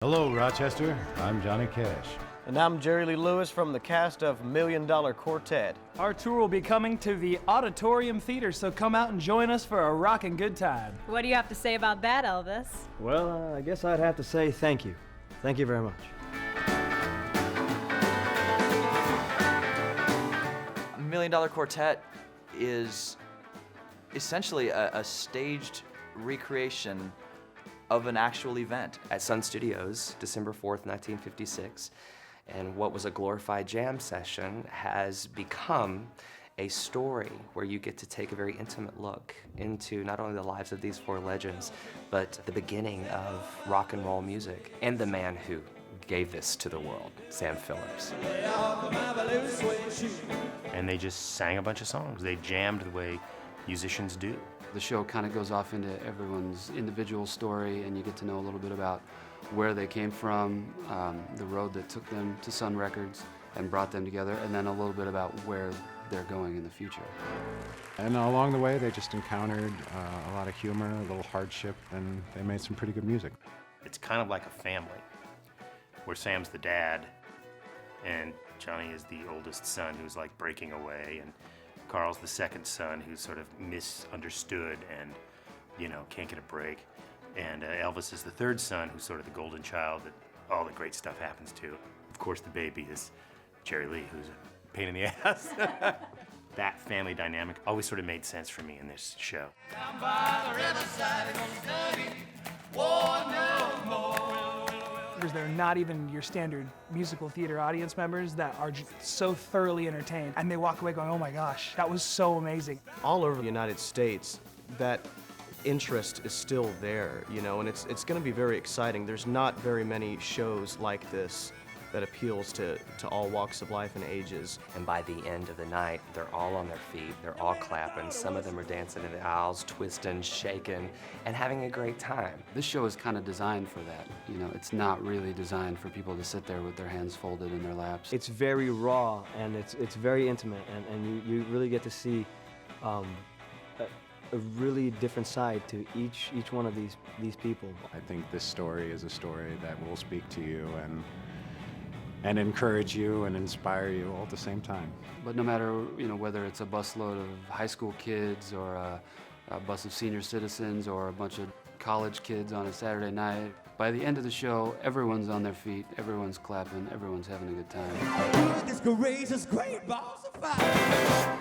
Hello, Rochester. I'm Johnny Cash. And I'm Jerry Lee Lewis from the cast of $1 Million Quartet. Our tour will be coming to the Auditorium Theater, so come out and join us for a rockin' good time. What do you have to say about that, Elvis? Well, I guess I'd have to say thank you. Thank you very much. $1 Million Quartet is essentially a staged recreation of an actual event. At Sun Studios, December 4th, 1956, and what was a glorified jam session has become a story where you get to take a very intimate look into not only the lives of these four legends, but the beginning of rock and roll music and the man who gave this to the world, Sam Phillips. And they just sang a bunch of songs. They jammed the way musicians do. The show kind of goes off into everyone's individual story, and you get to know a little bit about where they came from, the road that took them to Sun Records and brought them together, and then a little bit about where they're going in the future. And along the way, they just encountered a lot of humor, a little hardship, and they made some pretty good music. It's kind of like a family, where Sam's the dad, and Johnny is the oldest son who's like breaking away, and Carl's the second son who's sort of misunderstood and, can't get a break. And Elvis is the third son who's sort of the golden child that all the great stuff happens to. Of course, the baby is Jerry Lee, who's a pain in the ass. That family dynamic always sort of made sense for me in this show. Down by the riverside, no more. Because they're not even your standard musical theater audience members that are just so thoroughly entertained, and they walk away going, oh my gosh, that was so amazing. All over the United States, that interest is still there, and it's going to be very exciting. There's not very many shows like this that appeals to all walks of life and ages. And by the end of the night, they're all on their feet, they're all clapping, some of them are dancing in the aisles, twisting, shaking, and having a great time. This show is kind of designed for that. It's not really designed for people to sit there with their hands folded in their laps. It's very raw, and it's very intimate, and you really get to see a really different side to each one of these people. I think this story is a story that will speak to you and encourage you and inspire you all at the same time. But no matter, whether it's a busload of high school kids or a bus of senior citizens or a bunch of college kids on a Saturday night, by the end of the show, everyone's on their feet, everyone's clapping, everyone's having a good time. This courageous great balls of fire.